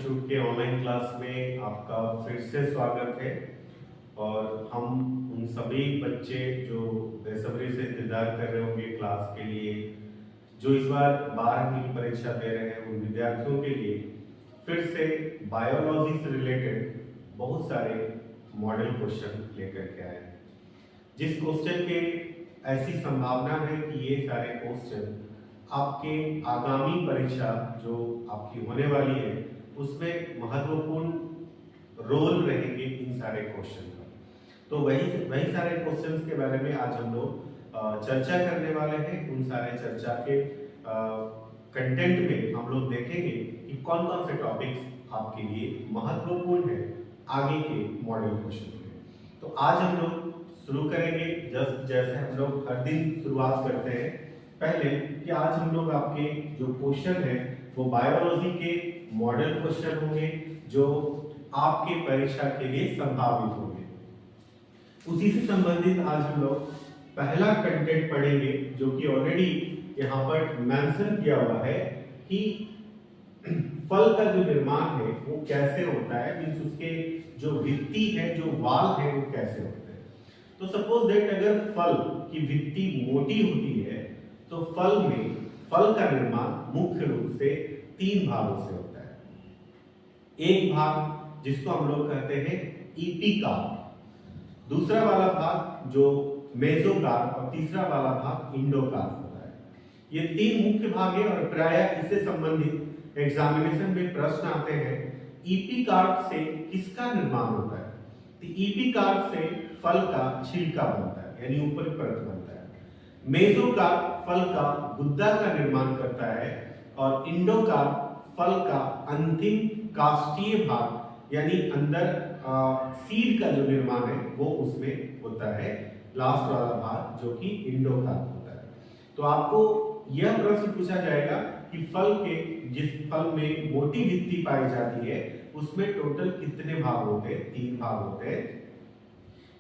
Institute के online class में आपका फिर से स्वागत है। और हम उन सभी बच्चे जो बेसब्री से इंतजार कर रहे होंगे क्लास के लिए, जो इस बार 12वीं की परीक्षा दे रहे हैं, उन विद्यार्थियों के लिए फिर से बायोलॉजी से रिलेटेड बहुत सारे मॉडल क्वेश्चन लेकर के आए हैं। जिस क्वेश्चन के ऐसी संभावना है कि ये सारे क्वेश्चन आपके आगामी परीक्षा जो आपकी होने वाली है उसमें महत्वपूर्ण रोल रहेंगे इन सारे क्वेश्चन का। तो वही सारे क्वेश्चंस के बारे में आज हम लोग चर्चा करने वाले हैं। उन सारे चर्चा के कंटेंट में हम लोग देखेंगे कि कौन कौन से टॉपिक्स आपके लिए महत्वपूर्ण है आगे के मॉडल क्वेश्चन में। तो आज हम लोग शुरू करेंगे जैसे हम लोग हर दिन शुरुआत करते हैं पहले कि आज हम लोग आपके जो क्वेश्चन है वो बायोलॉजी के मॉडल क्वेश्चन होंगे जो आपके परीक्षा के लिए संभावित होंगे। उसी से संबंधित आज हम लोग पहला कंटेंट पढ़ेंगे जो कि ऑलरेडी यहाँ पर मेंशन किया हुआ है कि फल का जो निर्माण है वो कैसे होता है, मींस उसके जो भित्ति है, जो वाल है, वो कैसे होते हैं। तो सपोज दैट अगर फल की भित्ति मोटी होती है तो फल का निर्माण मुख्य रूप से 3 भागों से होता है। एक भाग जिसको हम लोग कहते हैं एपिकार्प, दूसरा वाला भाग जो मेसोकार्प और तीसरा वाला भाग इंडोकार्प होता है। ये 3 मुख्य भाग है और प्रायः इससे संबंधित एग्जामिनेशन में प्रश्न आते हैं एपिकार्प से किसका निर्माण होता है। तो एपिकार्प से फल का छिलका बनता है, यानी ऊपरी परत बनता है। मेसोकार्प फल का गुद्दा का निर्माण करता है और इंडोकार्प फल का अंतिम काष्ठीय भाग यानी अंदर सीड का जो निर्माण है वो उसमें होता है, लास्ट वाला भाग जो कि इंडोकार्प होता है। तो आपको यह प्रश्न पूछा जाएगा कि जिस फल में मोटी भित्ति पाई जाती है उसमें टोटल कितने भाग होते हैं। 3 भाग होते हैं।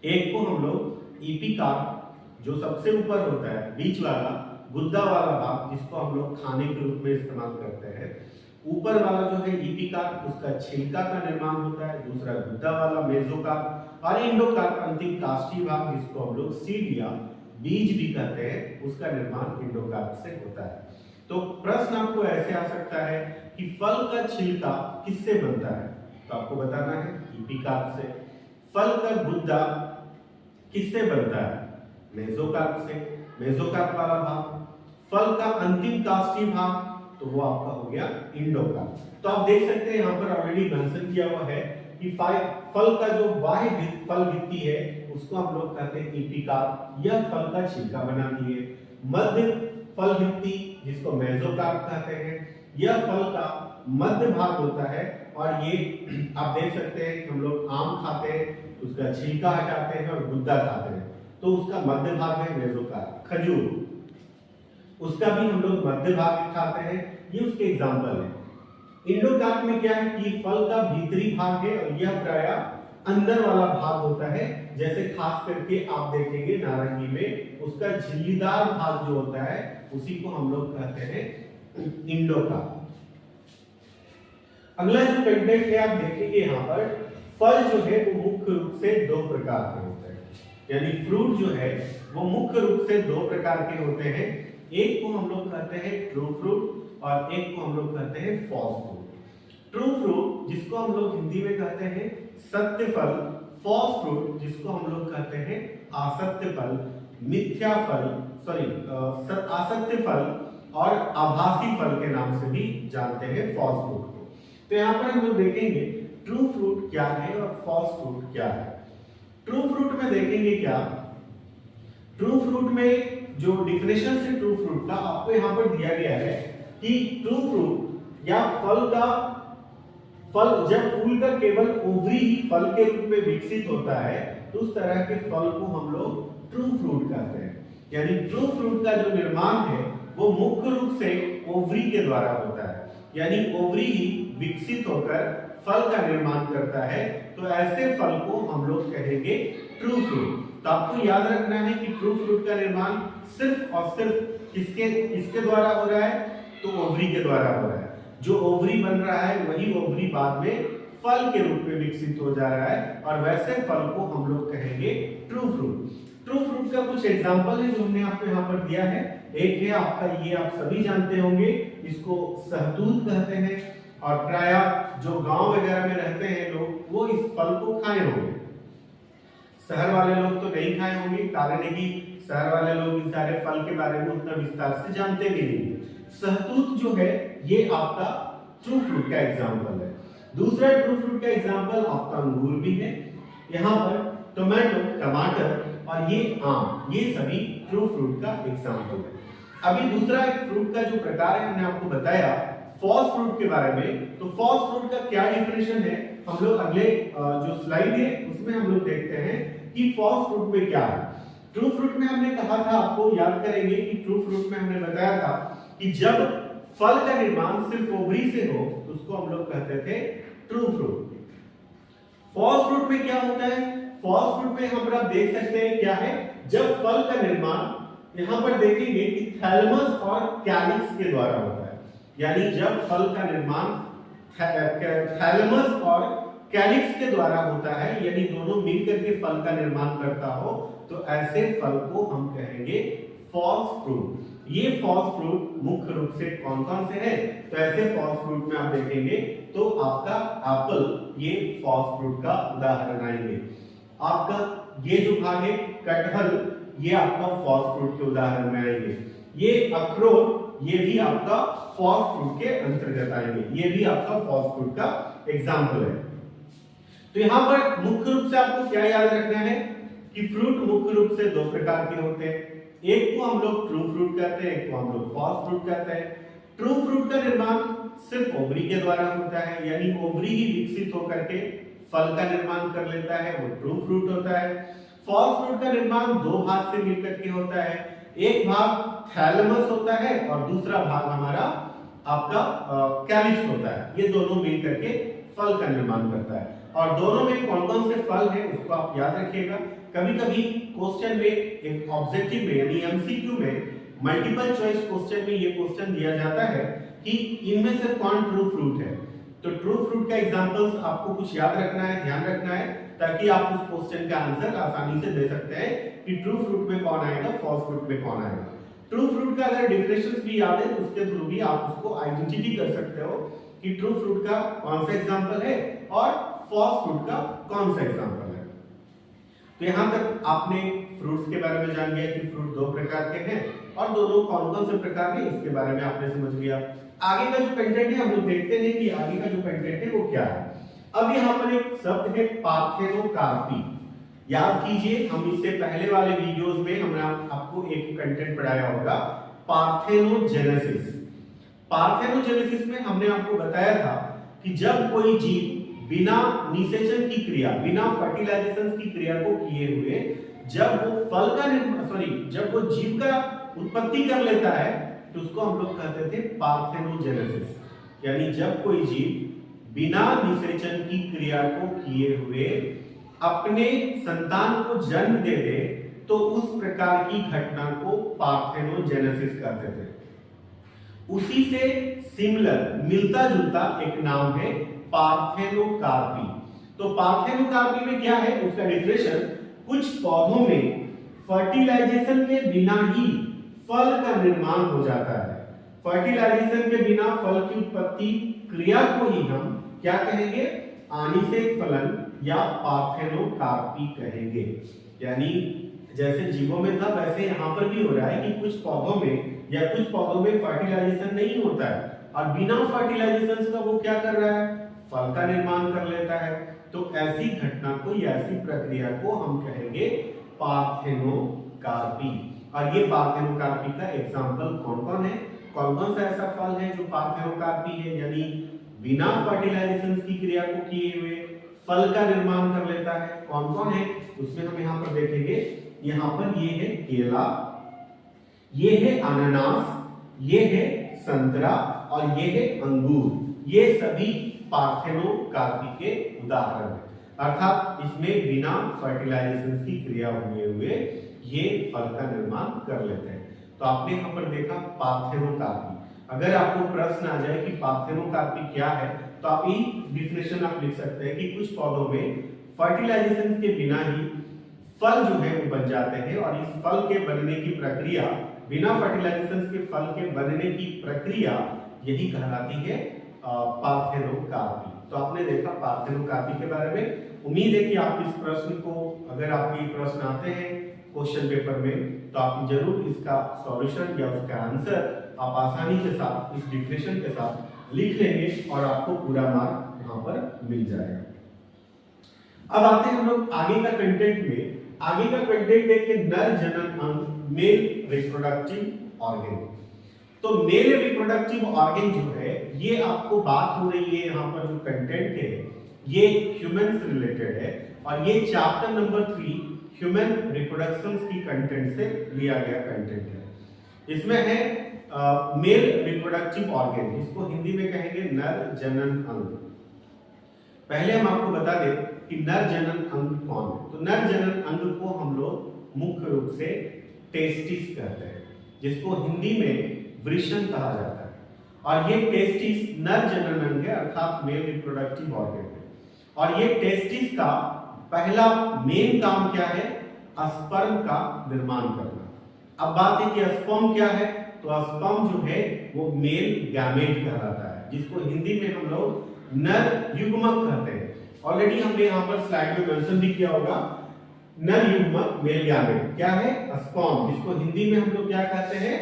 एक को हम लोग एपिकार्प जो सबसे ऊपर होता है, बीच वाला गुद्दा वाला भाग जिसको हम लोग खाने के रूप में इस्तेमाल करते हैं, ऊपर वाला जो है एपिकार्प उसका छिलका का निर्माण होता है, दूसरा गुद्दा वाला मेसोकार्प और इंडोकार्प अंतिम काष्ठीय भाग जिसको हम लोग सीड या बीज भी कहते हैं, उसका निर्माण इंडोकार्प से होता है। तो प्रश्न आपको ऐसे आ सकता है कि फल का छिलका किससे बनता है, तो आपको बताना है एपिकार्प से। फल का गुद्दा किससे बनता है, मेसोकार्प से, मेसोकार्प वाला भाग। फल का अंतिम काष्ठीय भाग तो वो आपका हो गया इंडोकार्प। तो आप देख सकते हैं यहाँ पर ऑलरेडी मेंशन किया हुआ है कि फल का जो बाह्य फल भित्ति है उसको हम लोग कहते हैं एपिकार्प, यह फल का छिलका बनाती है। मध्य फल भित्ति जिसको मेसोकार्प कहते हैं, यह फल का मध्य भाग होता है और ये आप देख सकते हैं कि हम लोग आम खाते हैं, उसका छिलका हटाते हैं और गुद्दा खाते हैं, तो उसका मध्य भाग है मेसोकार्प। खजूर उसका भी हम लोग मध्य भाग खाते हैं, ये उसके एग्जांपल है। इंडोकार्प में क्या है कि फल का भीतरी भाग है और यह प्रायः अंदर वाला भाग होता है, जैसे खास करके आप देखेंगे नारंगी में उसका झिल्लीदार भाग जो होता है उसी को हम लोग कहते हैं इंडोकार्प। अगला जो कंटेंट है आप देखेंगे यहाँ पर फल जो है वो मुख्य रूप से 2 प्रकार के होते हैं, यानी फ्रूट जो है वो मुख्य रूप से 2 प्रकार के होते हैं। एक को हम लोग कहते हैं ट्रू फ्रूट और एक को हम लोग कहते हैं फॉल्स फ्रूट। ट्रू फ्रूट जिसको हम लोग हिंदी में कहते हैं सत्य फल, फॉल्स फ्रूट जिसको हम लोग कहते हैं असत्य फल, मिथ्या फल, असत्य फल और आभासी फल के नाम से भी जानते हैं फॉल्स फ्रूट को। तो यहाँ पर हम लोग देखेंगे ट्रू फ्रूट क्या है और फॉल्स फ्रूट क्या है। ट्रू फ्रूट में देखेंगे क्या, ट्रू फ्रूट में जो डिफिनेशन है ट्रू फ्रूट का आपको यहाँ पर दिया गया है कि ट्रू फ्रूट या फल जब फूल का केवल ओवरी ही फल के रूप में विकसित होता है तो उस तरह के फल को हम लोग ट्रू फ्रूट कहते हैं। यानी ट्रू फ्रूट का जो निर्माण है वो मुख्य रूप से ओवरी के द्वारा होता है, यानी ओवरी ही विकसित होकर फल का निर्माण करता है, तो ऐसे फल को हम लोग कहेंगे ट्रू फ्रूट। तो आपको याद रखना है कि ट्रू फ्रूट का निर्माण सिर्फ और सिर्फ किसके द्वारा हो रहा है, तो ओवरी के द्वारा हो रहा है। जो ओवरी बन रहा है वही ओवरी बाद में फल के रूप में विकसित हो जा रहा है और वैसे फल को हम लोग कहेंगे ट्रू फ्रूट। ट्रू फ्रूट का कुछ एग्जांपल है जो हमने आपको यहाँ पर दिया है। एक है आपका, ये आप सभी जानते होंगे, इसको सहतूत कहते हैं और प्रायः जो गांव वगैरह में रहते हैं लोग वो इस फल को खाए होंगे। शहर वाले लोग तो नहीं खाए होंगे, कारण है कि शहर वाले लोग इन सारे फल के बारे में उतना विस्तार से जानते भी नहीं। सहतूत जो है ये आपका ट्रू फ्रूट का एग्जांपल है। दूसरा ट्रू फ्रूट का एग्जांपल आपका अंगूर भी है। यहाँ पर टोमेटो, टमाटर और ये आम, ये सभी ट्रू फ्रूट का एग्जांपल है। अभी दूसरा एक फ्रूट का जो प्रकार है हमने आपको बताया फॉल्स फ्रूट के बारे में। तो फॉल्स फ्रूट का क्या डिफिनेशन है हम लोग अगले जो स्लाइड है उसमें हम लोग देखते हैं कि फॉल्स फ्रूट में क्या है। ट्रू फ्रूट में हमने कहा था, आपको याद करेंगे कि ट्रू फ्रूट में हमने बताया था कि जब फल का निर्माण सिर्फ ओवरी से हो तो उसको हम लोग कहते थे ट्रू फ्रूट। फॉल्स फ्रूट में क्या होता है? फॉल्स फ्रूट में हम लोग देख सकते हैं क्या है, जब फल का निर्माण यहां पर देखेंगे कि थैलेमस और कैलिक्स के द्वारा होता है। यानी जब फल का निर्माण थैलेमस और कैलिक्स के द्वारा होता है, यानी दोनों मिलकर के फल का निर्माण करता हो, तो ऐसे फल को हम कहेंगे फॉल्स फ्रूट। ये फॉल्स फ्रूट मुख्य रूप से कौन-कौन से हैं? तो ऐसे फॉल्स फ्रूट में आप देखेंगे तो आपका एप्पल ये फॉल्स फ्रूट का उदाहरण आएंगे। आपका ये जो भाग है कटहल, ये आपका फॉल्स फ्रूट के उदाहरण में आएंगे। ये अखरोट, ये भी आपका फॉल्स फ्रूट के अंतर्गत आएंगे। ये भी आपका फॉल्स फ्रूट का एग्जांपल है। तो यहाँ पर मुख्य रूप से आपको क्या याद रखना है कि फ्रूट मुख्य रूप से दो प्रकार के होते हैं। एक को हम लोग ट्रू फ्रूट कहते हैं, एक को हम लोग फॉल्स फ्रूट कहते हैं। ट्रू फ्रूट का निर्माण सिर्फ ओवरी के द्वारा होता है, यानी ओवरी ही विकसित होकर के फल का निर्माण कर लेता है, वो ट्रू फ्रूट होता है। फॉल्स फ्रूट का निर्माण दो भाग से मिलकर के होता है। एक भाग थैलेमस होता है और दूसरा भाग हमारा आपका कैलिक्स होता है। ये दोनों मिलकर के फल का निर्माण करता है। और दोनों में कौन-कौन से फल है उसको आप याद रखिएगा। कभी-कभी क्वेश्चन में एक ऑब्जेक्टिव में यानी एमसीक्यू में मल्टीपल चॉइस क्वेश्चन में ये क्वेश्चन दिया जाता है कि इनमें से कौन ट्रू फ्रूट है। तो ट्रू फ्रूट का एग्जांपल्स आपको कुछ याद रखना है, ध्यान रखना है, ताकि आप उस क्वेश्चन का आंसर आसानी से दे सकते हैं कि ट्रू फ्रूट में कौन आएगा, फॉल्स फ्रूट में कौन आएगा। ट्रू फ्रूट का अगर डिफिनेशंस भी याद है तो उसके थ्रू भी आप उसको आइडेंटिटी कर सकते हो कि ट्रू फ्रूट का कौन सा एग्जांपल है और फॉल्स फ्रूट का कौन सा एग्जांपल है। तो यहां तक आपने फ्रूट्स के बारे में जान लिया कि फ्रूट दो प्रकार के हैं और दोनों कौन-कौन से प्रकार के इसके बारे में आपने समझ लिया। आगे का जो कंटेंट है हम लोग देखते हैं कि आगे का जो कंटेंट है वो क्या है। अब यहाँ पर एक शब्द है पार्थेनोकार्पी। याद कीजिए, हम इससे पहले वाले वीडियोस में हमने आपको एक कंटेंट पढ़ाया होगा पार्थेनोजेनेसिस। पार्थेनोजेनेसिस में हमने आपको बताया था कि जब कोई जीव बिना निषेचन की क्रिया, बिना फर्टिलाइजेशन की क्रिया को किए हुए जब वो फल का जब वो जीव का उत्पत्ति कर लेता है तो उसको हम लोग कहते थे पार्थेनोजेनेसिस। यानी जब कोई जीव बिना निषेचन की क्रिया को किए हुए अपने संतान को जन्म दे दे तो उस प्रकार की घटना को पार्थेनोजेनेसिस कहते थे। उसी से सिमिलर, मिलता जुलता एक नाम है पार्थेनोकार्पी। तो पार्थेनोकार्पी में क्या है उसका डिफिनेशन, कुछ पौधों में फर्टिलाइजेशन के बिना ही फल का निर्माण हो जाता है। फर्टिलाइजेशन के बिना फल की उत्पत्ति क्रिया को ही हम क्या कहेंगे, आनिषेक फलन या पार्थेनोकार्पी कहेंगे। यानी जैसे जीवों में था वैसे यहाँ पर भी हो रहा है कि कुछ पौधों में फर्टिलाइजेशन नहीं होता है और बिना फर्टिलाइजेशन का वो क्या कर रहा है, फल का निर्माण कर लेता है। तो ऐसी घटना को या ऐसी प्रक्रिया को हम कहेंगे पार्थेनोकार्पी। और ये पार्थेनोकार्पी का एग्जांपल कौन-कौन है, कौन-कौन सा ऐसा फल है जो पार्थेनोकार्पी है, यानी बिना फर्टिलाइजेशन की क्रिया को किए हुए फल का निर्माण कर लेता है। कौन-कौन है उसमें हम यहाँ पर देखेंगे। यहाँ पर ये है केला, ये है अनानास, ये है संतरा और ये है अंगूर। ये सभी पार्थेनोकार्पी के उदाहरण हैं। अर्थात इसमें बिना फर्टिलाइजेशन की क्रिया हुए ये फल का निर्माण कर लेते हैं। तो आपने यहाँ पर देखा पार्थेनोकार्पी। अगर आपको प्रश्न आ जाए कि पार्थेनोकार्पी क्या है, तो आप ये डिफिनेशन आप लिख सकते हैं कि कुछ पौधों में फर्टिलाइजेशन के बिना ही फल जो है वो बन जाते हैं, और इस फल के बनने की प्रक्रिया, बिना फर्टिलाइजेशन के फल के बनने की प्रक्रिया यही कहलाती है पार्थेनोकार्पी। तो आपने देखा पार्थेनोकार्पी के बारे में। उम्मीद है कि आप इस प्रश्न को, अगर आपके प्रश्न आते हैं क्वेश्चन पेपर में, तो आप जरूर इसका सॉल्यूशन या उसका आंसर आप आसानी के साथ इस डिफिनेशन के साथ लिख लेंगे और आपको पूरा मार्क यहाँ पर मिल जाएगा। अब आते हैं हम लोग आगे का कंटेंट में। आगे का कंटेंट है कि नर जनन अंग, मेल रिप्रोडक्टिव ऑर्गन। तो मेल रिप्रोडक्टिव ऑर्गन जो है, ये आपको बात हो रही है यहाँ पर, जो कंटेंट है ये ह्यूमन से रिलेटेड है, और ये चैप्टर नंबर 3 ह्यूमन रिप्रोडक्शन की कंटेंट से लिया गया कंटेंट है। इसमें है मेल रिप्रोडक्टिव ऑर्गन, इसको हिंदी में कहेंगे नर जनन अंग। पहले हम आपको बता दें कि नर जनन अंग कौन है। तो नर जनन अंग को हम लोग मुख्य रूप से टेस्टिस कहते हैं, जिसको हिंदी में वृषण कहा जाता है। और ये टेस्टिस नर जनन अंग है, अर्थात मेल रिप्रोडक्टिव ऑर्गन है। और ये टेस्टिस का पहला मेन काम क्या है? स्पर्म का निर्माण करना। अब बात है कि स्पर्म क्या है, तो स्पर्म जो है वो मेल गैमेट कहलाता है, जिसको हिंदी में हम लोग नर युग्मक कहते हैं। ऑलरेडी हमने यहाँ पर स्लाइड में मेंशन भी किया होगा, नर युग्मक मेल गैमेट क्या है? स्पर्म, जिसको हिंदी में हम लोग क्या कहते हैं?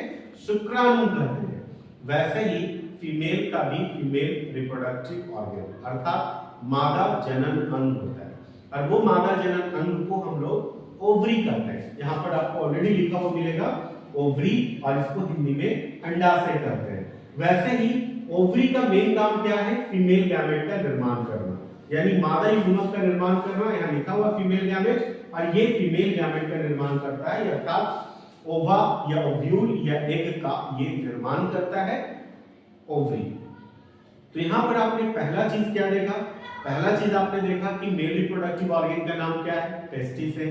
शुक्राणु कहते हैं। वैसे ही फीमेल का भी फीमेल रिप्रोडक्टिव ऑर्गन, अर्थात मादा जनन अंग होता है, और वो मादा जनन अंग को हम लोग ओवरी कहते हैं। यहाँ पर आपको ऑलरेडी लिखा हुआ मिलेगा ओवरी, और इसको हिंदी में अंडाशय कहते हैं। वैसे ही ओवरी का मेन काम क्या है? फीमेल गैमेट का निर्माण करना, यानी मादा युग्मक का निर्माण करना। यहाँ लिखा हुआ फीमेल गैमेट, और ये फीमेल गैमेट का निर्माण करता है, अर्थात ओवा या ओव्यूल या एग का ये निर्माण करता है ओवरी। तो यहाँ पर आपने पहला चीज क्या देखा? पहला चीज आपने देखा कि मेल रिप्रोडक्टिव ऑर्गन का नाम क्या है? टेस्टिस है।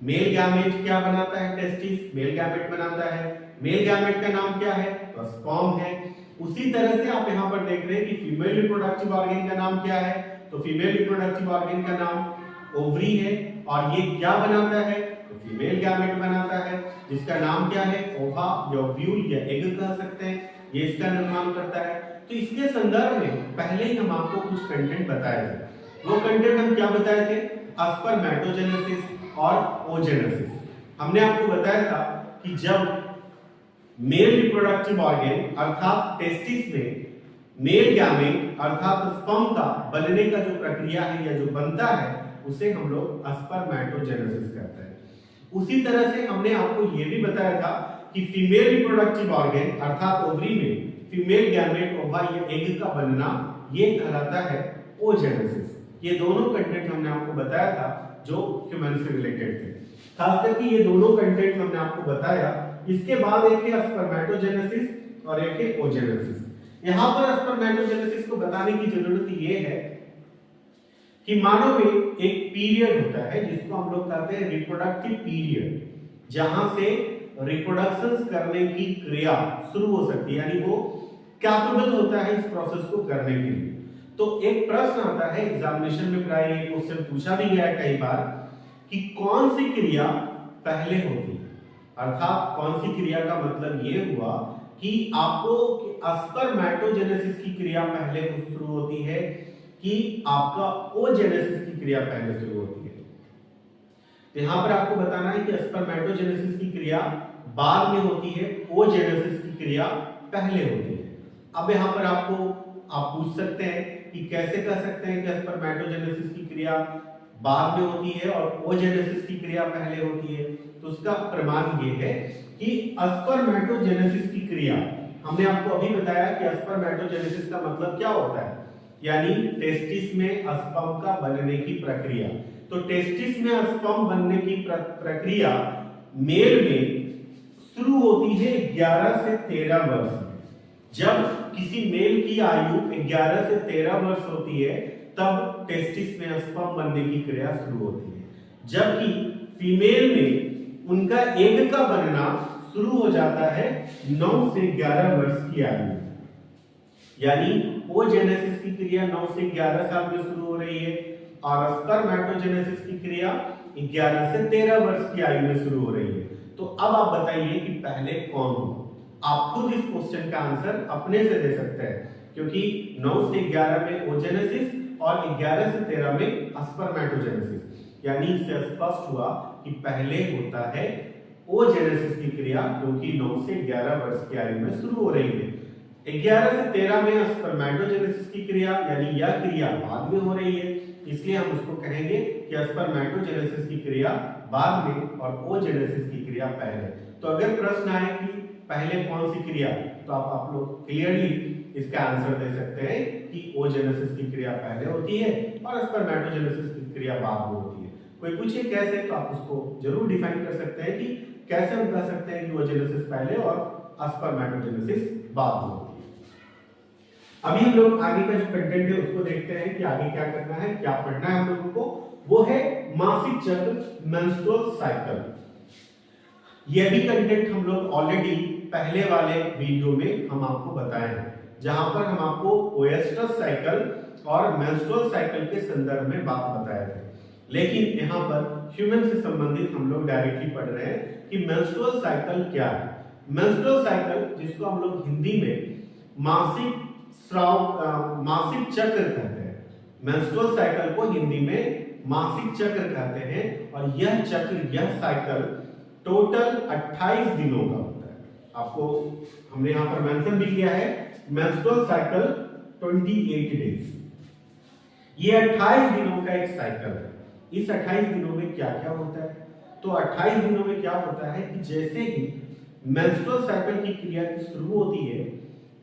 मेल गैमेट क्या बनाता है? टेस्टिस मेल गैमेट बनाता है। मेल गैमेट का नाम क्या है? तो स्पर्म है। उसी तरह से आप यहाँ पर देख रहे हैं कि फीमेल रिप्रोडक्टिव ऑर्गन का नाम क्या है? तो फीमेल रिप्रोडक्टिव ऑर्गन का नाम ओवरी है, और ये क्या बनाता है? तो फीमेल गैमेट बनाता है, जिसका नाम क्या है? ओवा या ओव्यूल या एग कह सकते हैं, ये इसका निर्माण करता है। तो इसके संदर्भ में पहले ही हम आपको कुछ कंटेंट बताए थे। वो कंटेंट हम क्या बताए थे? स्पर्मेटोजेनेसिस और ओजेनेसिस। हमने आपको बताया था कि जब मेल रिप्रोडक्टिव ऑर्गन अर्थात टेस्टिस में मेल गैमेट अर्थात स्पर्म का बनने का जो प्रक्रिया है या जो बनता है, उसे हम लोग स्पर्मेटोजेनेसिस कहते हैं। उसी तरह से हमने आपको ये भी बताया था कि फीमेल रिप्रोडक्टिव ऑर्गन अर्थात ओवरी में फीमेल गैमेट ओवा या एग का बनना, ये कहलाता है ओजेनेसिस। ये दोनों कंटेंट हमने आपको बताया था जो ह्यूमन से रिलेटेड थे। खास करके ये दोनों कंटेंट हमने आपको बताया। इसके बाद एक है स्पर्मेटोजेनेसिस और एक है ओजेनेसिस। यहाँ पर स्पर्मेटोजेनेसिस को बताने की जरूरत ये है कि मानव में एक पीरियड होता है जिसको हम लोग कहते हैं रिप्रोडक्टिव पीरियड, जहां से रिप्रोडक्शन करने की क्रिया शुरू हो सकती है, यानी वो कैपेबल होता है इस प्रोसेस को करने के लिए। तो एक प्रश्न आता है एग्जामिनेशन में, प्राय ये क्वेश्चन पूछा भी गया है कई बार, कि कौन सी क्रिया पहले होती है। अर्थात कौन सी क्रिया का मतलब ये हुआ कि आपको स्पर्मेटोजेनेसिस की क्रिया पहले शुरू होती है कि आपका ओजेनेसिस की क्रिया पहले शुरू होती है। तो यहां पर आपको बताना है कि स्पर्मेटोजेनेसिस की क्रिया बाद में होती है, ओजेनेसिस की क्रिया पहले होती है। अब यहां पर आप पूछ सकते हैं कि कैसे कह सकते हैं कि स्पर्मेटोजेनेसिस की क्रिया बाद में होती है और ओजेनेसिस की क्रिया पहले होती है। तो उसका प्रमाण ये है कि स्पर्मेटोजेनेसिस की क्रिया, हमने आपको अभी बताया कि स्पर्मेटोजेनेसिस का मतलब क्या होता है, यानी टेस्टिस में स्पर्म का बनने की प्रक्रिया। तो टेस्टिस में स्पर्म बनने की प्रक्रिया मेल में शुरू होती है 11 से 13 वर्ष में। जब किसी मेल की आयु 11 से 13 वर्ष होती है, तब टेस्टिस में स्पर्म बनने की क्रिया शुरू होती है, जबकि फीमेल में उनका एग का बनना शुरू हो जाता है 9 से 11 वर्ष की आयु में। यानी ओजेनेसिस की क्रिया 9 से 11 साल में शुरू हो रही है और स्पर्मेटोजेनेसिस की क्रिया 11 से 13 वर्ष की आयु में शुरू हो रही है। तो अब आप बताइए कि पहले कौन हो। आप खुद इस क्वेश्चन का आंसर अपने से दे सकते हैं, क्योंकि 9 से 11 में ओजेनेसिस और 11 से 13 में स्पर्मेटोजेनेसिस, यानी इससे स्पष्ट हुआ कि पहले होता है ओजेनेसिस की क्रिया, क्योंकि 9 से 11 वर्ष की आयु में शुरू हो रही है। 11 से 13 में स्पर्मेटोजेनेसिस की क्रिया, यानी यह क्रिया बाद में हो रही है, इसलिए हम उसको कहेंगे कि स्पर्मेटोजेनेसिस की क्रिया बाद में और ओजेनेसिस की क्रिया पहले। तो अगर प्रश्न आए कि पहले कौन सी क्रिया, तो आप लोग क्लियरली इसका आंसर दे सकते हैं कि ओजेनेसिस की क्रिया पहले होती है और स्पर्मेटोजेनेसिस की क्रिया बाद में होती है। कोई पूछे कैसे, तो आप उसको जरूर डिफाइन कर सकते हैं कि कैसे हम कह सकते हैं कि ओजेनेसिस पहले और स्पर्मेटोजेनेसिस बाद में होती है। अभी हम लोग आगे का जो कंटेंट है उसको देखते हैं कि आगे क्या करना है, क्या पढ़ना है हम लोगों को। वो है मासिक चक्र, मेंस्ट्रुअल साइकिल। यह भी कंटेंट हम लोग ऑलरेडी पहले वाले वीडियो में हम आपको बताए हैं, जहां पर हम आपको ओएस्ट्रस साइकिल और मेंस्ट्रुअल साइकिल के संदर्भ में बात बताए थे। लेकिन यहाँ पर ह्यूमन से संबंधित हम लोग डायरेक्टली पढ़ रहे हैं कि मेंस्ट्रुअल साइकिल क्या है। मेंस्ट्रुअल साइकिल, जिसको हम लोग हिंदी में मासिक चक्र कहते हैं, मेंस्ट्रुअल साइकिल को हिंदी में मासिक चक्र कहते हैं। और यह चक्र, यह साइकिल टोटल 28 दिनों का होता है। आपको हमने यहाँ पर मेंशन भी किया है, मेंस्ट्रुअल साइकिल 28 डेज। ये 28 दिनों का एक साइकिल है। इस 28 दिनों में क्या क्या होता है, तो 28 दिनों में क्या होता है कि जैसे ही मेंस्ट्रुअल साइकिल की क्रिया शुरू होती है,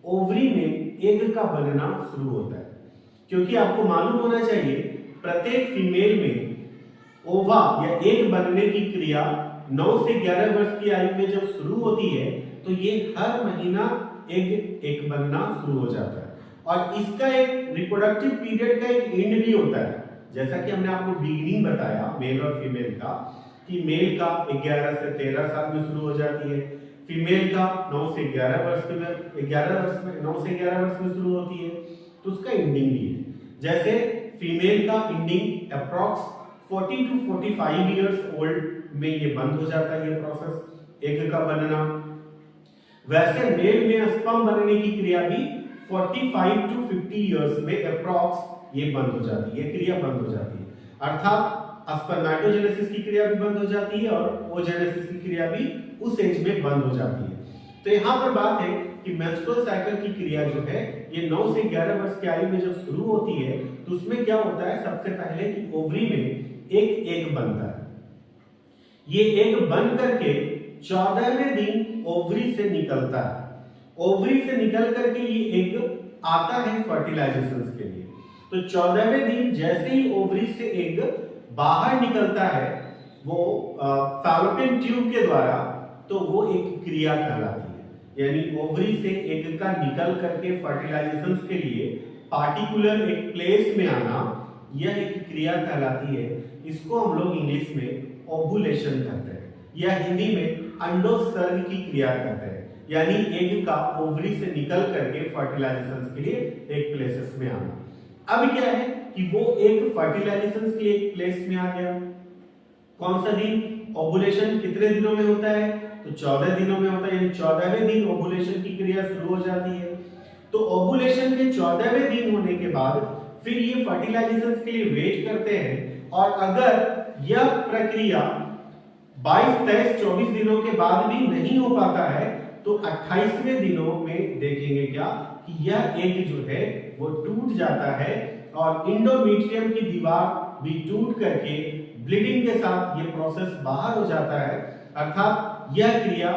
ओवरी में एग का बनना शुरू होता है। क्योंकि आपको मालूम होना चाहिए, प्रत्येक फीमेल में ओवा या एग बनने की क्रिया 9 से 11 वर्ष की आयु में जब शुरू होती है, तो ये हर महीना एग बनना शुरू हो जाता है। और इसका एक रिप्रोडक्टिव पीरियड का एक एंड भी होता है। जैसा कि हमने आपको बिगिनिंग बताया मेल और फीमेल का, कि मेल का 11 से 13 साल में शुरू हो जाती है, फीमेल का 9 से 11 वर्ष में 9 से 11 वर्ष में शुरू होती है, तो उसका एंडिंग भी है। जैसे फीमेल का ending approx 40 to 45 years old में ये बंद हो जाता है, ये प्रोसेस एग का बनना। वैसे मेल में स्पर्म बनने की क्रिया भी 45 टू 50 इयर्स में अप्रॉक्स ये बंद हो जाती है, ये क्रिया बंद हो जाती है। अर्थात स्पर्मेटोजेनेसिस की क्रिया भी बंद हो जाती है और ओजेनेसिस की क्रिया भी उस एज में बंद हो जाती है। तो यहाँ पर बात है कि मेंस्ट्रुअल साइकिल की क्रिया जो है ये 9 से 11 वर्ष की आयु में जब शुरू होती है, तो उसमें क्या होता है, सबसे पहले कि ओवरी में एक एग बनता है। ये एग बन करके 14वें दिन ओवरी से निकलता है। ओवरी से निकल करके ये एग आता है फर्टिलाइजेशन के लिए। तो 14वें दिन जैसे ही ओवरी से एग बाहर निकलता है, वो फैलोपियन ट्यूब के द्वारा, तो वो एक क्रिया कहलाती है। यानी ओवरी से एग का निकल करके फर्टिलाइजेशन के लिए पार्टिकुलर एक प्लेस में आना, यह एक क्रिया कहलाती है। इसको हम लोग इंग्लिश में ओवुलेशन कहते हैं, या हिंदी में अंडोत्सर्ग की क्रिया कहते हैं। यानी एग का ओवरी से निकल करके फर्टिलाइजेशन के लिए एक प्लेसेस में आना। अब क्या है कि वो एग फर्टिलाइजेशन के लिए एक प्लेस में आ गया। कौन सा दिन? ओवुलेशन कितने दिनों में होता है? तो 14 दिनों में होता है, यानी 14वें दिन ओवुलेशन की क्रिया शुरू हो जाती है। तो ओवुलेशन के 14वें दिन होने के बाद फिर ये फर्टिलाइजेशन के लिए वेट करते हैं, और अगर यह प्रक्रिया 22, 23, 24 दिनों के बाद भी नहीं हो पाता है, तो 28वें दिनों में देखेंगे क्या कि यह एग जो है वो टूट जाता है और इंडोमेट्रियम की दीवार भी टूट करके ब्लीडिंग के साथ ये प्रोसेस बाहर हो जाता है। अर्थात यह क्रिया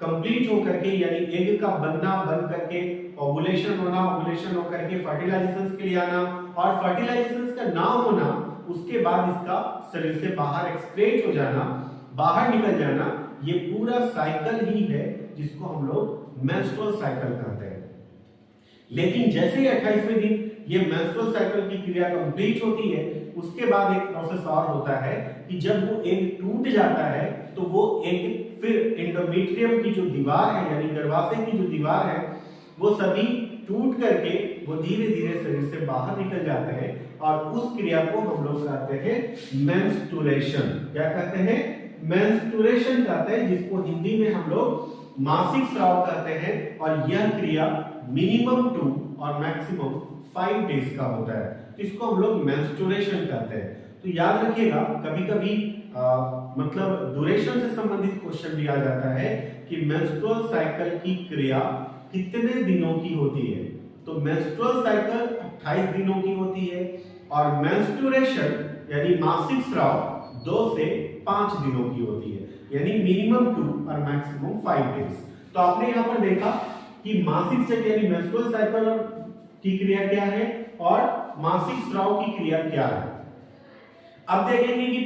कंप्लीट हो करके, यानी एग का बनना बन करके ओवुलेशन होना, ओवुलेशन हो करके फर्टिलाइजेशन के लिए आना, और फर्टिलाइजेशन का ना होना, उसके बाद इसका शरीर से बाहर एक्सक्रीट हो जाना, बाहर निकल जाना, ये पूरा साइकिल ही है जिसको हम लोग मेंस्ट्रुअल साइकिल कहते हैं। लेकिन जैसे ही 28वें दिन ये मेंस्ट्रुअल साइकिल की क्रिया कंप्लीट होती है, उसके बाद एक प्रोसेस और होता है कि जब वो एग टूट जाता है, तो वो एग फिर एंडोमेट्रियम की जो दीवार है, यानी गर्भाशय की जो दीवार है, वो सभी टूट करके वो धीरे धीरे शरीर से बाहर निकल जाते हैं और उस क्रिया को हम लोग कहते हैं मेंस्ट्रुएशन। क्या कहते हैं? मेंस्ट्रुएशन कहते हैं, जिसको हिंदी में हम लोग मासिक स्राव कहते हैं। और यह क्रिया मिनिमम 2 और मैक्सिमम 5 डेज का होता है, इसको हम लोग मेंस्ट्रुएशन कहते हैं। तो याद रखिएगा, कभी कभी मतलब ड्यूरेशन से संबंधित क्वेश्चन भी आ जाता है कि मेंस्ट्रुअल साइकिल की क्रिया कितने दिनों की होती है। तो मेंस्ट्रुअल साइकिल 28 दिनों की होती है और मेंस्ट्रुएशन यानी मासिक स्राव 2 से 5 दिनों की होती है, यानी मिनिमम 2 और मैक्सिमम 5 डेज। तो आपने यहाँ पर देखा कि मासिक चक्र यानी मेंस्ट्रुअल साइकिल की क्रिया क्या है और मासिक स्राव की क्रिया क्या है। अब देखेंगे कि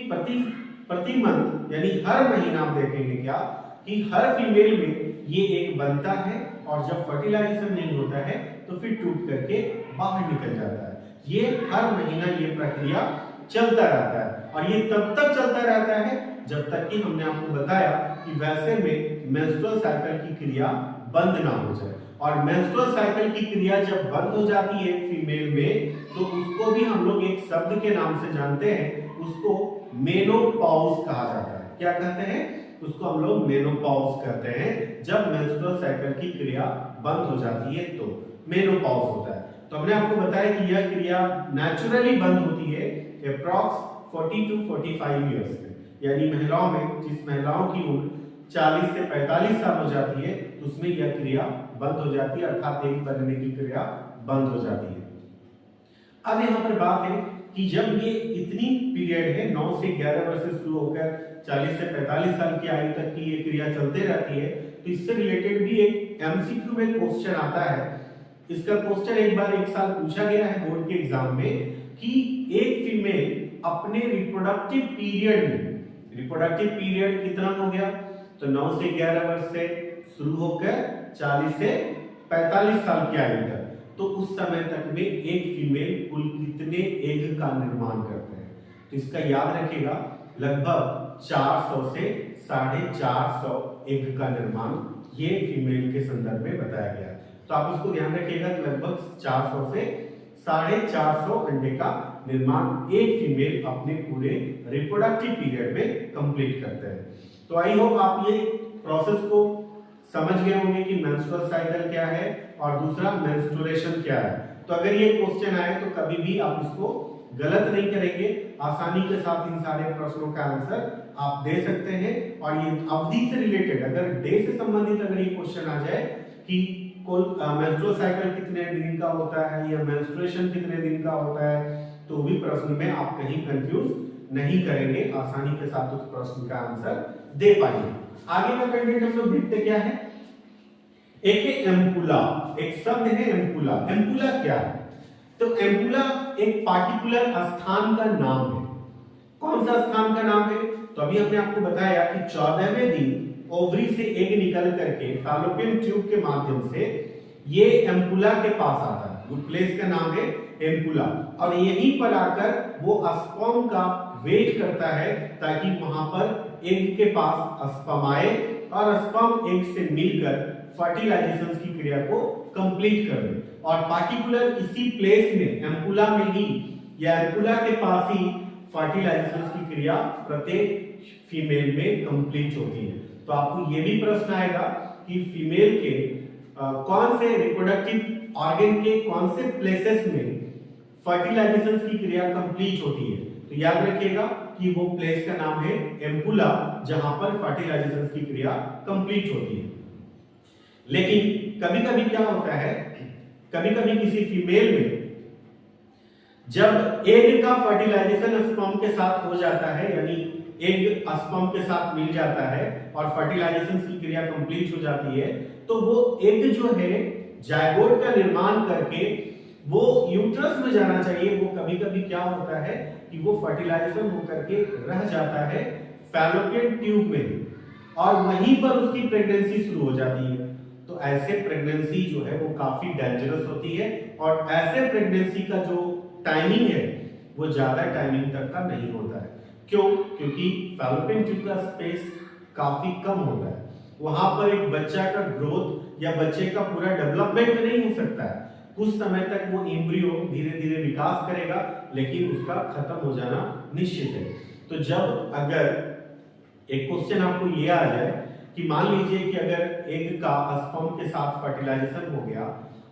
प्रति मंथ यानी हर महीना आप देखेंगे क्या कि हर फीमेल में ये एक बनता है और जब फर्टिलाइजेशन नहीं होता है तो फिर टूट करके बाहर निकल जाता है। ये हर महीना ये प्रक्रिया चलता रहता है और ये तब तक चलता रहता है जब तक कि हमने आपको बताया कि वैसे में मेंस्ट्रुअल साइकिल की क्रिया बंद ना हो जाए। और मेंस्ट्रुअल साइकिल की क्रिया जब बंद हो जाती है फीमेल में तो उसको भी हम लोग एक शब्द के नाम से जानते हैं, उसको मेनोपॉज कहा जाता है। क्या कहते हैं? उसको हम लोग मेनोपॉज कहते हैं। जब मेंस्ट्रुअल साइकिल की क्रिया बंद हो जाती है तो मेनोपॉज होता है। तो हमने आपको बताया कि यह क्रिया नेचुरली बंद होती है अप्रॉक्स 40 टू 45 इयर्स में, यानी महिलाओं में जिस महिलाओं की उम्र 40 से 45 साल हो जाती है तो उसमें यह क्रिया बंद हो जाती है, अर्थात एग बनने की क्रिया बंद हो जाती है। अब यहाँ पर बात है कि जब ये इतनी पीरियड है 9 से 11 वर्ष से शुरू होकर 40 से 45 साल की आयु तक की ये क्रिया चलते रहती है, तो इससे रिलेटेड भी एक एमसीक्यू में क्वेश्चन आता है। इसका क्वेश्चन एक बार एक साल पूछा गया है बोर्ड के एग्जाम में कि एक फीमेल अपने रिप्रोडक्टिव पीरियड में, रिप्रोडक्टिव पीरियड कितना हो गया तो 9 से 11 वर्ष से शुरू होकर 40 से 45 साल की आयु तक, तो उस समय तक में एक फीमेल कुल कितने एग का निर्माण करते हैं। तो इसका याद रखिएगा, लगभग 400 से 450 एग का निर्माण ये फीमेल के संदर्भ में बताया गया है। तो आप इसको ध्यान रखिएगा कि लगभग 400 से 450 अंडे का निर्माण एक फीमेल अपने पूरे रिप्रोडक्टिव पीरियड में कंप्लीट करते हैं। तो आई होप आप ये प्रोसेस को समझ गए होंगे कि मेंस्ट्रुअल साइकिल क्या है और दूसरा मेंस्ट्रुएशन क्या है। तो अगर ये क्वेश्चन आए तो कभी भी आप इसको गलत नहीं करेंगे, आसानी के साथ इन सारे प्रश्नों का आंसर आप दे सकते हैं। और ये अवधि से रिलेटेड, अगर डे से संबंधित अगर ये क्वेश्चन आ जाए कि मेंस्ट्रुअल साइकिल कितने दिन का होता है या मेंस्ट्रुएशन कितने दिन का होता है, तो भी प्रश्न में आप कहीं कंफ्यूज नहीं करेंगे, आसानी के साथ उस प्रश्न का आंसर दे पाएंगे। आगे का कंटेंट हम लोग देखते क्या है। एक है एम्पुला, एक शब्द है एम्पुला। एम्पुला क्या है? तो एम्पुला एक पार्टिकुलर स्थान का नाम है। कौन सा स्थान का नाम है? तो अभी हमने आपको बताया कि 14वें दिन ओवरी से एग निकल करके फैलोपियन ट्यूब के माध्यम से ये एम्पुला के पास आता है। उस प्लेस का नाम है एम्पुला और यहीं पर आकर वो स्पर्म का वेट करता है ताकि वहां पर एग के पास स्पर्म आए और स्पर्म एग से मिलकर फर्टिलाइजेशन की क्रिया को कंप्लीट कर दे। और पार्टिकुलर इसी प्लेस में एम्पुला में ही या एम्पुला के पास ही फर्टिलाइजेशन की क्रिया प्रत्येक फीमेल में कंप्लीट होती है। तो आपको ये भी प्रश्न आएगा कि फीमेल के कौन से रिप्रोडक्टिव ऑर्गन के कौन से प्लेसेस में फर्टिलाइजेशन की क्रिया कंप्लीट होती है। तो याद रखिएगा कि वो प्लेस का नाम है एम्पुला, जहां पर फर्टिलाइजेशन की क्रिया कंप्लीट होती है। लेकिन कभी-कभी क्या होता है, कभी-कभी किसी फीमेल में जब एग का फर्टिलाइजेशन स्पर्म के साथ हो जाता है, यानी एग स्पर्म के साथ मिल जाता है और फर्टिलाइजेशन की क्रिया कंप्लीट हो जाती है, तो वो एग जो है जायगोट का निर्माण करके वो यूट्रस में जाना चाहिए। वो कभी-कभी क्या होता है कि वो फर्टिलाइजेशन होकर के रह जाता है फैलोपियन ट्यूब में और वहीं पर उसकी प्रेगनेंसी शुरू हो जाती है। तो ऐसे प्रेगनेंसी जो है वो काफी डेंजरस होती है और ऐसे प्रेगनेंसी का जो टाइमिंग है वो ज्यादा टाइमिंग तक का नहीं होता है। क्यों? क्योंकि फैलोपियन ट्यूब का स्पेस काफी कम होता है, वहां पर एक बच्चा का ग्रोथ या बच्चे का पूरा डेवलपमेंट नहीं हो सकता है। कुछ समय तक वो एम्ब्रियो धीरे धीरे विकास करेगा, लेकिन उसका खत्म हो जाना निश्चित है। तो जब अगर एक क्वेश्चन आपको ये आ जाए कि मान लीजिए कि अगर एग का स्पर्म के साथ फर्टिलाइजेशन हो गया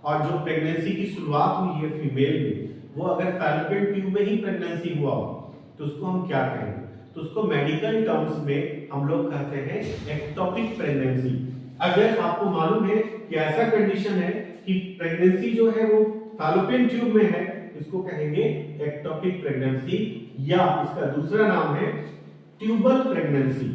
और जो प्रेगनेंसी की शुरुआत हुई है फीमेल में, वो अगर फैलोपियन ट्यूब में ही प्रेगनेंसी हुआ हो तो उसको हम क्या कहेंगे? तो उसको मेडिकल टर्म्स में हम लोग कहते हैं एक्टोपिक प्रेगनेंसी। अगर आपको मालूम है कि ऐसा कंडीशन है कि प्रेगनेंसी जो है वो फैलोपियन ट्यूब में है, इसको कहेंगे एक्टोपिक प्रेगनेंसी, या इसका दूसरा नाम है ट्यूबल प्रेगनेंसी।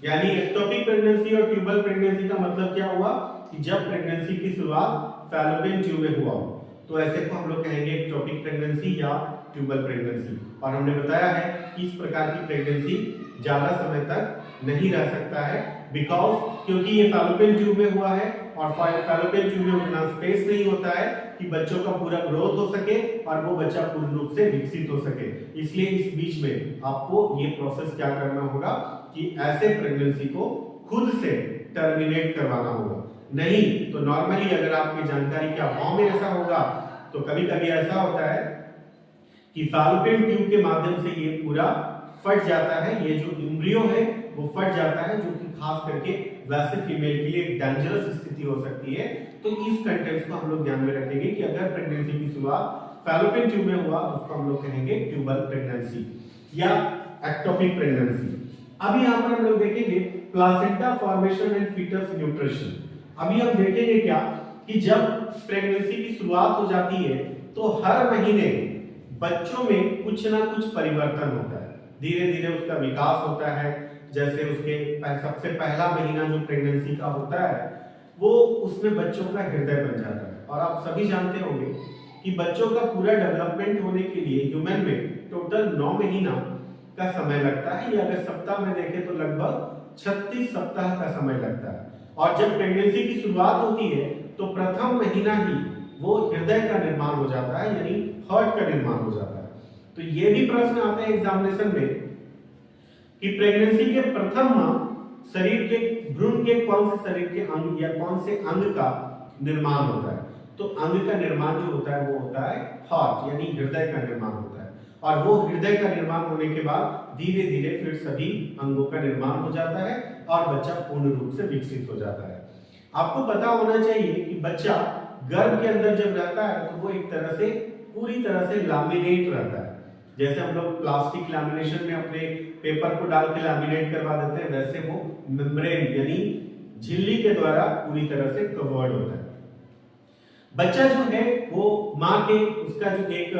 यानी एक्टोपिक प्रेगनेंसी और ट्यूबल प्रेगनेंसी का मतलब क्या हुआ कि जब प्रेगनेंसी की शुरुआत फैलोपियन ट्यूब में हुआ हो, तो ऐसे को हम लोग कहेंगे एक्टोपिक प्रेगनेंसी या ट्यूबल प्रेगनेंसी। और हमने बताया है कि इस प्रकार की प्रेगनेंसी ज्यादा समय तक नहीं रह सकता है, बिकॉज क्योंकि ये फैलोपियन ट्यूब में हुआ है और फैलोपियन ट्यूब में उतना स्पेस नहीं होता है कि बच्चों का पूरा ग्रोथ हो सके और वो बच्चा पूर्ण रूप से विकसित हो सके। इसलिए इस बीच में आपको ये प्रोसेस क्या करना होगा कि ऐसे प्रेगनेंसी को खुद से टर्मिनेट करवाना होगा। नहीं तो नॉर्मली अगर आपकी जानकारी के अभाव में ऐसा होगा तो कभी कभी ऐसा होता है कि फैलोपियन ट्यूब के माध्यम से ये पूरा फट जाता है, ये जो एम्ब्रियो है वो फट जाता है, जो कि खास करके वैसे फीमेल के लिए एक डेंजरस स्थिति हो सकती है। तो इस कंटेक्स्ट को हम लोग ध्यान में रखेंगे कि अगर प्रेगनेंसी की शुरुआत फैलोपियन ट्यूब में हुआ तो उसको हम लोग कहेंगे ट्यूबल प्रेगनेंसी या एक्टोपिक प्रेगनेंसी। अभी यहाँ पर हम लोग देखेंगे placenta formation and foetus nutrition. अभी हम देखेंगे क्या कि जब प्रेगनेंसी की शुरुआत हो जाती है तो हर महीने बच्चों में कुछ ना कुछ परिवर्तन होता है, धीरे धीरे उसका विकास होता है। जैसे उसके सबसे पहला महीना जो प्रेगनेंसी का होता है वो उसमें बच्चों का हृदय बन जाता है। और आप सभी जानते होंगे कि बच्चों का पूरा डेवलपमेंट होने के लिए ह्यूमन में टोटल 9 महीना का समय लगता है, या अगर सप्ताह में देखें तो लगभग 36 सप्ताह का समय लगता है। और जब प्रेगनेंसी की शुरुआत होती है तो प्रथम महीना ही वो हृदय का निर्माण हो जाता है, यानी हार्ट का निर्माण हो जाता है। तो ये भी प्रश्न आता है एग्जामिनेशन में कि प्रेगनेंसी के प्रथम माह शरीर के भ्रूण के कौन से शरीर के अंग या कौन से अंग का निर्माण होता है? तो अंग का निर्माण जो होता है वो होता है हार्ट, यानी हृदय का निर्माण होता है। और वो हृदय का निर्माण होने के बाद धीरे धीरे फिर सभी अंगों का निर्माण हो जाता है और बच्चा पूर्ण रूप से विकसित हो जाता है। आपको पता होना चाहिए कि बच्चा गर्भ के अंदर जब रहता है तो वो एक तरह से पूरी तरह से लैमिनेट रहता है। जैसे हम लोग प्लास्टिक लैमिनेशन में अपने पेपर को डाल के लैमिनेट करवा देते हैं, वैसे वो मेम्ब्रेन यानी झिल्ली के द्वारा पूरी तरह से कवर्ड होता है। बच्चा जो है वो माँ के उसका जो एक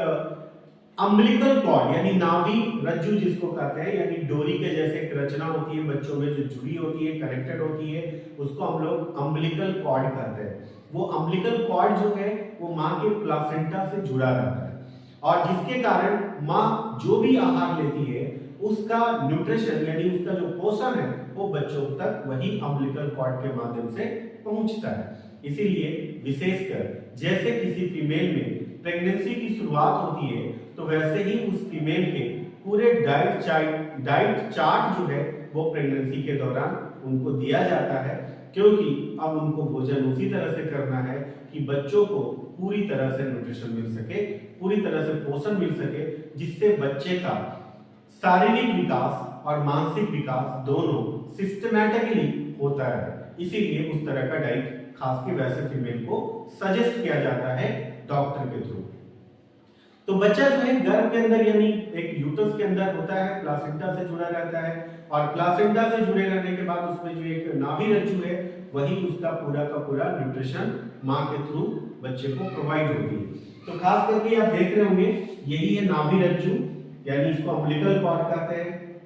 अम्बिलिकल कॉर्ड यानी नाभि रज्जु जिसको कहते हैं, यानी डोरी के जैसे एक रचना होती है बच्चों में जो जुड़ी होती है, कनेक्टेड होती है, उसको हम लोग अम्बिलिकल कॉर्ड कहते हैं। वो अम्बिलिकल कॉर्ड जो है वो माँ के प्लासेंटा से जुड़ा रहता है और जिसके कारण माँ जो भी आहार लेती है उसका न्यूट्रिशन यानी उसका जो पोषण है वो बच्चों तक वही अम्बिलिकल कॉर्ड के माध्यम से पहुंचता है। इसीलिए विशेषकर जैसे किसी फीमेल में प्रेगनेंसी की शुरुआत होती है तो वैसे ही उस फीमेल के पूरे डाइट चार्ट जो है वो प्रेगनेंसी के दौरान उनको दिया जाता है, क्योंकि अब उनको भोजन उसी तरह से करना है कि बच्चों को पूरी तरह से न्यूट्रिशन मिल सके, पूरी तरह से पोषण मिल सके, जिससे बच्चे का शारीरिक विकास और मानसिक विकास दोनों सिस्टमैटिकली होता है। इसीलिए उस तरह का डाइट खास के वैसे फीमेल को सजेस्ट किया जाता है डॉक्टर के थ्रू। तो बच्चा जो है गर्भ के अंदर यानी एक यूट्रस के अंदर होता है, प्लासेंटा से जुड़ा रहता है और प्लासेंटा से जुड़े रहने के बाद उसमें जो एक नाभि रज्जु है वही उसका पूरा का पूरा न्यूट्रिशन माँ के थ्रू बच्चे को प्रोवाइड होती है। तो खास करके आप देख रहे होंगे यही है नाभि रज्जु, यानी इसको अम्बिलिकल कॉर्ड कहते हैं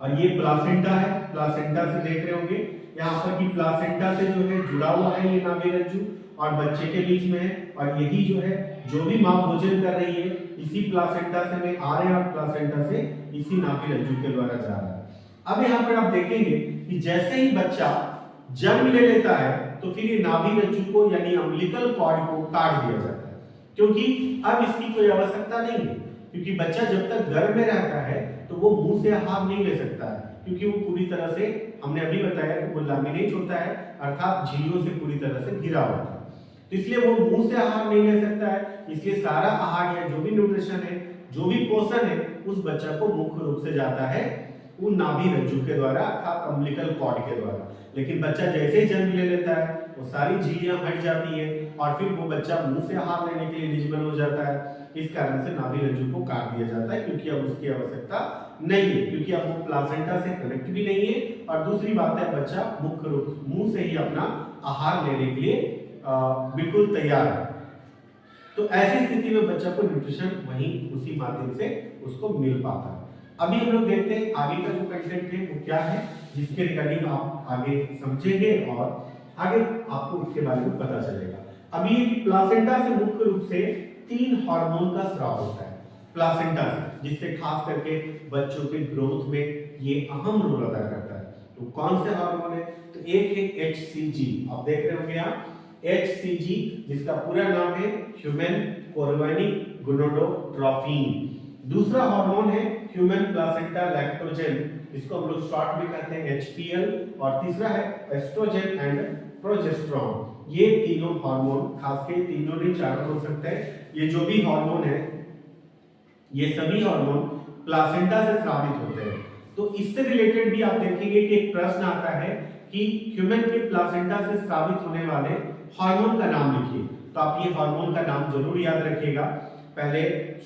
और ये प्लासेंटा है। प्लासेंटा से देख रहे होंगे यहाँ पर कि प्लासेंटा से जो है जुड़ा हुआ है ये नाभि रज्जु और बच्चे के बीच में है, और यही जो है जो भी माँ भोजन कर रही है इसी प्लासेंटा से में आ रहे हैं और प्लासेंटा से इसी नाभि रज्जु के द्वारा जा रहा है। अब यहाँ पर आप देखेंगे कि जैसे ही बच्चा जन्म ले लेता है तो फिर ये नाभि रज्जु को यानी अम्बिलिकल कॉर्ड को काट दिया जाता है, क्योंकि अब इसकी कोई आवश्यकता नहीं है, क्योंकि बच्चा जब तक गर्भ में रहता है तो वो मुंह से आहार नहीं ले सकता है, क्योंकि वो पूरी तरह से हमने अभी बताया कि वो लैमिनेट होता है, अर्थात झिल्लियों से पूरी तरह से घिरा होता है। तो इसलिए वो मुंह से आहार नहीं ले सकता है, इसलिए सारा आहार या जो भी न्यूट्रिशन है, जो भी पोषण है, उस बच्चा को मुख्य रूप से जाता है वो नाभि रज्जु के द्वारा अर्थात अम्बिलिकल कॉर्ड के द्वारा। लेकिन बच्चा जैसे ही जन्म ले लेता है वो सारी झिल्लियां हट जाती है और फिर वो बच्चा मुंह से आहार लेने के लिए एलिजिबल हो जाता है। इस कारण से नाभि रज्जु को काट दिया जाता है, क्योंकि अब उसकी आवश्यकता नहीं है, क्योंकि अब वो प्लासेंटा से कनेक्ट भी नहीं है। और दूसरी बात है, बच्चा मुख्य रूप मुंह से ही अपना आहार लेने के लिए बिल्कुल तैयार है। तो ऐसी स्थिति में बच्चा को न्यूट्रिशन वहीं उसी माध्यम से उसको मिल पाता है। अभी हम लोग देखते हैं आगे का जो कंटेंट है वो क्या है, जिसके रिगार्डिंग आप आगे समझेंगे और आगे आपको इसके बारे में पता चलेगा। अभी प्लासेंटा से मुख्य रूप से 3 हार्मोन का स्राव होता है प्लासेंटा से, जिससे खास करके बच्चों के ग्रोथ में ये अहम रोल अदा करता है। तो कौन से हार्मोन है? तो एक है HCG, आप देख रहे होंगे यहाँ HCG, जिसका पूरा नाम है ह्यूमन कोरियोनिक गोनाडोट्रोपिन। दूसरा हार्मोन है ह्यूमन प्लासेंटा लैक्टोजेन, इसको हम लोग शॉर्ट में कहते हैं HPL। और तीसरा है एस्ट्रोजन एंड प्रोजेस्टेरोन। ये तीनों हार्मोन, खास के तीनों नहीं चारों हो सकते हैं, ये जो भी हार्मोन है ये सभी हार्मोन प्लासेंटा से स्रावित होते हैं। तो इससे रिलेटेड भी आप देखेंगे कि एक प्रश्न आता है कि ह्यूमन के प्लासेंटा से स्रावित होने वाले हार्मोन का नाम लिखिए। तो आप ये हार्मोन का नाम जरूर याद रखिएगा, पहले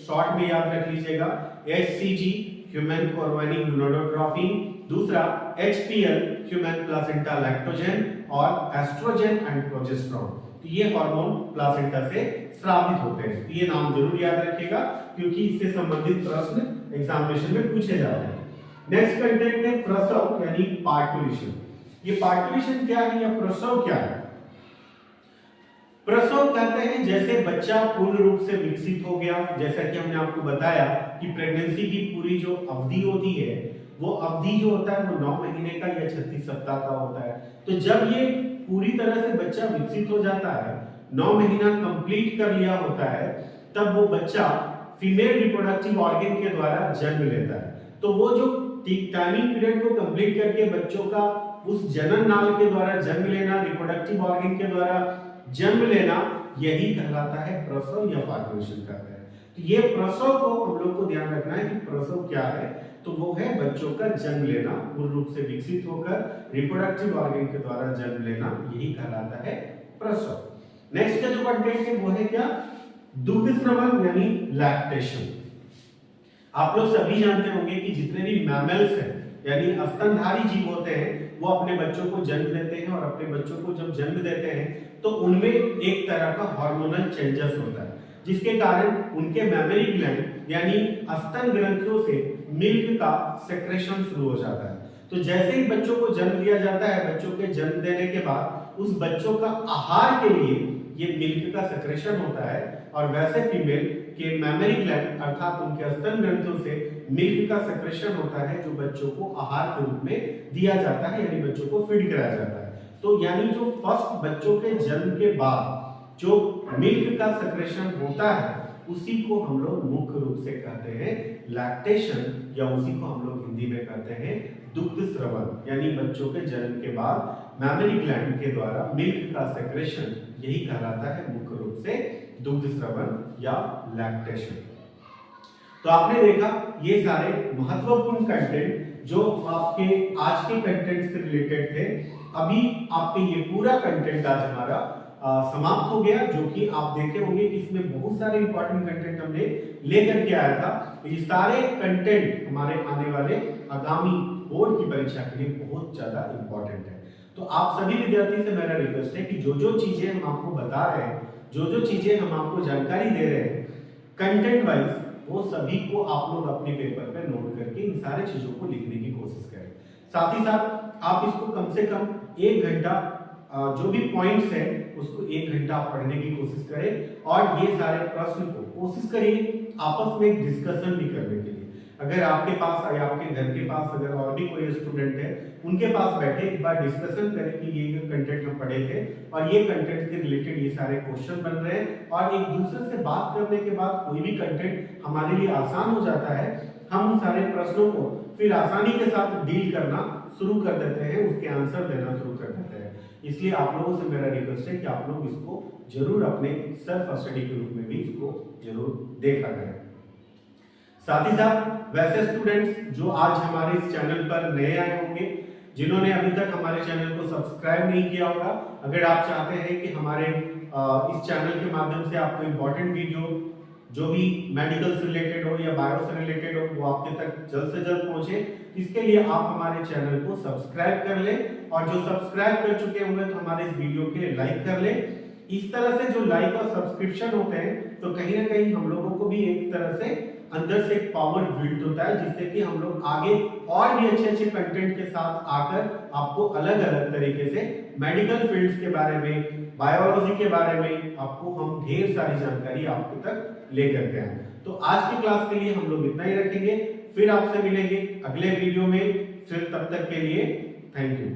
शॉर्ट में याद रख लीजिएगा HCG ह्यूमन कोरियोनिक गोनाडोट्रोपिन, दूसरा HPL ह्यूमन प्लासेंटा लैक्टोजेन और एस्ट्रोजन एंड प्रोजेस्टेरोन। तो ये हार्मोन प्लासेंटा से स्रावित होते हैं। तो ये नाम जरूर याद रखिएगा, क्योंकि इससे संबंधित प्रश्न एग्जामिनेशन में पूछे जाते हैं। नेक्स्ट कंटेंट है प्रसव यानी पार्टुलेशन। ये पार्टुलेशन क्या है या प्रसव क्या है? प्रसव कहते हैं जैसे बच्चा पूर्ण रूप से विकसित हो गया, जैसा कि हमने आपको बताया कि प्रेगनेंसी की पूरी जो अवधि होती है वो अवधि जो होता है वो 9 महीने का या 36 सप्ताह का होता है। तो जब ये पूरी तरह से बच्चा विकसित हो जाता है, 9 महीना कंप्लीट कर लिया होता है, तब वो बच्चा फीमेल रिप्रोडक्टिव ऑर्गन के द्वारा जन्म लेता है। तो वो जो टाइमिंग पीरियड को कंप्लीट करके बच्चों का उस जनन नाल के द्वारा जन्म लेना, रिप्रोडक्टिव ऑर्गन के द्वारा जन्म लेना, यही कहलाता है प्रसव या पार्टुलेशन कहते हैं। तो ये प्रसव को हम लोग को ध्यान रखना है कि प्रसव क्या है। तो वो है बच्चों का जन्म लेना, पूर्ण रूप से विकसित होकर रिप्रोडक्टिव ऑर्गन के द्वारा जन्म लेना, यही कहलाता है प्रसव। नेक्स्ट का जो कंटेंट है वो है क्या? दुग्ध स्रवण यानी लैक्टेशन। आप लोग सभी जानते होंगे कि जितने भी मैमल्स हैं यानी स्तनधारी जीव होते हैं, वो अपने बच्चों को जन्म देते हैं और अपने बच्चों को जब जन्म देते हैं तो उनमें एक तरह का हार्मोनल चेंजेस होता है, जिसके कारण उनके मैमरी ग्लैंड यानी स्तन ग्रंथियों से मिल्क का सेक्रेशन शुरू हो जाता है। तो जैसे ही बच्चों को जन्म दिया जाता है, बच्चों के जन्म देने के बाद उस बच्चों का आहार के लिए ये मिल्क का सेक्रेशन होता है और वैसे फीमेल के मैमरी ग्लैंड अर्थात उनके स्तन ग्रंथियों से मिल्क का सेक्रेशन होता है, जो बच्चों को आहार के रूप में दिया जाता है, यानी बच्चों को फीड कराया जाता है। तो यानी जो फर्स्ट बच्चों के जन्म के बाद जो मिल्क का सेक्रेशन होता है, उसी को हम लोग मुख्य रूप से कहते हैं लैक्टेशन, या उसी को हम लोग हिंदी में कहते हैं दुग्ध स्रवण। यानी बच्चों के जन्म के बाद मैमरी ग्लैंड के द्वारा मिल्क का सेक्रेशन, यही कहलाता है मुख्य रूप से दुग्ध स्रवण या लैक्टेशन। तो आपने देखा ये सारे महत्वपूर्ण कंटेंट जो आपके आज के कंटेंट से रिलेटेड थे। अभी आपके ये पूरा कंटेंट आज हमारा समाप्त हो गया, जो कि आप देखे होंगे कि इसमें बहुत सारे इंपॉर्टेंट कंटेंट हमने लेकर के आया था। ये सारे कंटेंट हमारे आने वाले आगामी बोर्ड की परीक्षा के लिए बहुत ज्यादा इंपॉर्टेंट है। तो आप सभी विद्यार्थी से मेरा रिक्वेस्ट है कि जो जो चीजें हम आपको बता रहे हैं, जो जो चीजें हम आपको जानकारी दे रहे हैं कंटेंट वाइज, वो सभी को आप लोग अपने पेपर पे नोट करके इन सारे चीजों को लिखने की कोशिश करें। साथ ही साथ आप इसको कम से कम 1 घंटा जो भी पॉइंट्स है उसको 1 घंटा पढ़ने की कोशिश करें और ये सारे प्रश्न को कोशिश करिए आपस में डिस्कशन भी करने के लिए। अगर आपके पास या आपके घर के पास अगर और भी कोई स्टूडेंट है, उनके पास बैठे एक बार डिस्कशन करें कि ये कंटेंट हम पढ़े थे और ये कंटेंट के रिलेटेड ये सारे क्वेश्चन बन रहे हैं, और एक दूसरे से बात करने के बाद कोई भी कंटेंट हमारे लिए आसान हो जाता है। हम उन सारे प्रश्नों को फिर आसानी के साथ डील करना शुरू कर देते हैं, उसके आंसर देना शुरू कर देते हैं। इसलिए आप लोगों से मेरा रिक्वेस्ट है कि आप लोग इसको जरूर अपने सेल्फ स्टडी के रूप में भी इसको जरूर देखा करें। साथ ही साथ वैसे स्टूडेंट्स जो आज हमारे इस चैनल पर नए आए होंगे, जिन्होंने अभी तक हमारे चैनल को सब्सक्राइब नहीं किया होगा, अगर आप चाहते हैं कि हमारे इस चैनल के माध्यम से आपको इम्पोर्टेंट वीडियो जो भी मेडिकल से रिलेटेड हो या बायो से रिलेटेड हो वो आपके तक जल्द से जल्द पहुंचे, इसके लिए आप हमारे चैनल को सब्सक्राइब कर लें, और जो सब्सक्राइब कर चुके होंगे तो हमारे इस वीडियो के लिए लाइक कर लें। इस तरह से जो लाइक और सब्सक्रिप्शन होते हैं तो कहीं ना कहीं हम लोगों को भी एक तरह से अंदर से एक पावर बिल्ड होता है, जिससे कि हम लोग आगे और भी अच्छे अच्छे कंटेंट के साथ आकर आपको अलग अलग तरीके से मेडिकल फील्ड्स के बारे में, बायोलॉजी के बारे में आपको हम ढेर सारी जानकारी आपके तक लेकर के आए। तो आज की क्लास के लिए हम लोग इतना ही रखेंगे, फिर आपसे मिलेंगे अगले वीडियो में। फिर तब तक के लिए थैंक यू।